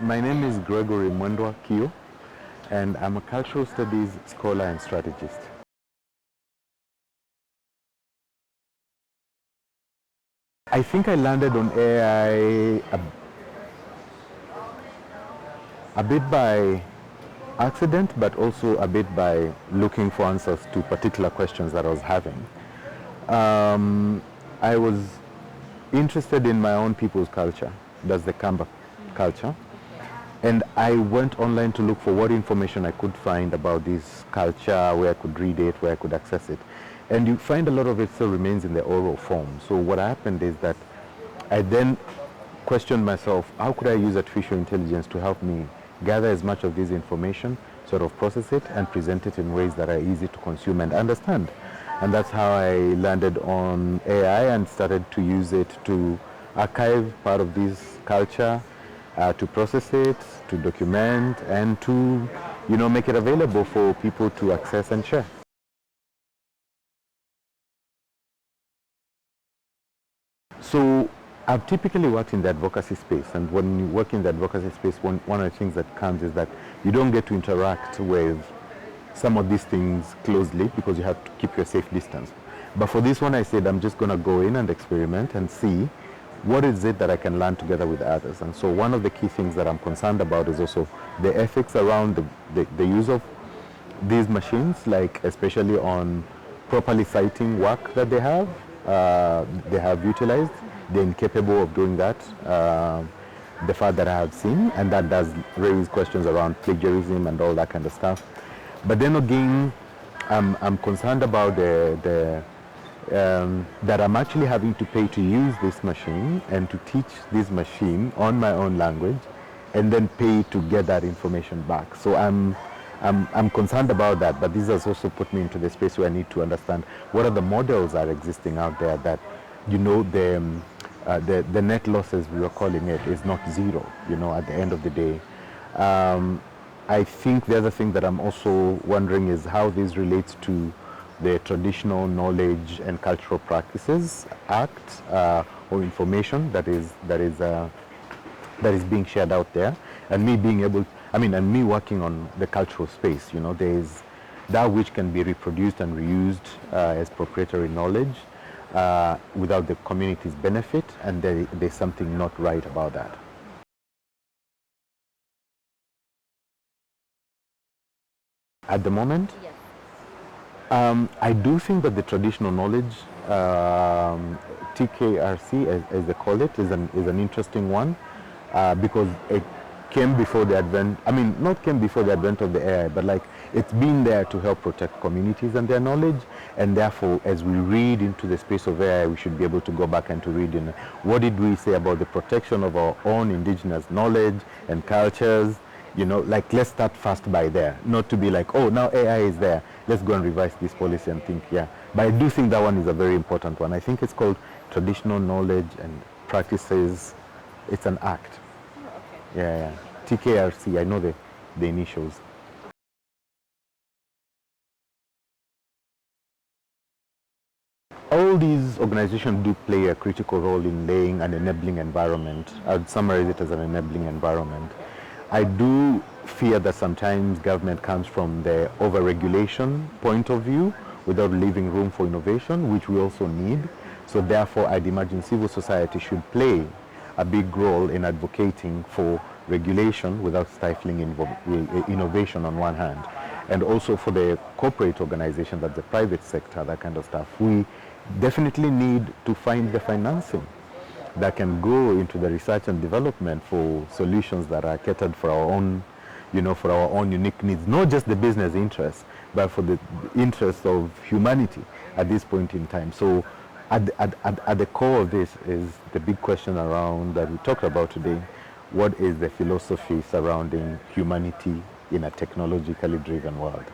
My name is Gregory Mwendwa Kio, and I'm a cultural studies scholar and strategist. I think I landed on AI a bit by accident, but also a bit by looking for answers to particular questions that I was having. I was interested in my own people's culture, that's the Kamba culture. And I went online to look for what information I could find about this culture, where I could read it, where I could access it. And you find a lot of it still remains in the oral form. So what happened is that I then questioned myself, how could I use artificial intelligence to help me gather as much of this information, sort of process it and present it in ways that are easy to consume and understand. And that's how I landed on AI and started to use it to archive part of this culture, to process it, to document, and to, make it available for people to access and share. So I've typically worked in the advocacy space, and when you work in the advocacy space, one of the things that comes is that you don't get to interact with some of these things closely because you have to keep your safe distance. But for this one, I said I'm just going to go in and experiment and see what is it that I can learn together with others. And so one of the key things that I'm concerned about is also the ethics around the use of these machines, like especially on properly citing work that they have utilized. They're incapable of doing that, the fact that I have seen, and that does raise questions around plagiarism and all that kind of stuff. But then again, I'm concerned about that I'm actually having to pay to use this machine and to teach this machine on my own language, and then pay to get that information back. So I'm concerned about that, but this has also put me into the space where I need to understand what are the models that are existing out there that, the net losses, we are calling it, is not zero, at the end of the day. I think the other thing that I'm also wondering is how this relates to the Traditional Knowledge and Cultural Practices Act, or information that is being shared out there, and me being able, and me working on the cultural space. There is that which can be reproduced and reused as proprietary knowledge without the community's benefit, and there's something not right about that. At the moment, Yes. I do think that the traditional knowledge, TKRC as they call it, is an interesting one, because it came before the advent, not came before the advent of the AI, but like it's been there to help protect communities and their knowledge. And therefore, as we read into the space of AI, we should be able to go back and to read in what did we say about the protection of our own indigenous knowledge and cultures. Like let's start first by there, not to be like, oh, now AI is there, let's go and revise this policy and think, yeah. But I do think that one is a very important one. I think it's called Traditional Knowledge and Practices. It's an act. Oh, okay. Yeah. TKRC, I know the initials. All these organizations do play a critical role in laying an enabling environment. I'd summarize it as an enabling environment. I do fear that sometimes government comes from the over-regulation point of view without leaving room for innovation, which we also need. So therefore, I'd imagine civil society should play a big role in advocating for regulation without stifling innovation on one hand. And also for the corporate organization, that's the private sector, that kind of stuff, we definitely need to find the financing that can go into the research and development for solutions that are catered for our own, for our own unique needs, not just the business interests, but for the interests of humanity at this point in time. So at the core of this is the big question around that we talked about today: what is the philosophy surrounding humanity in a technologically driven world?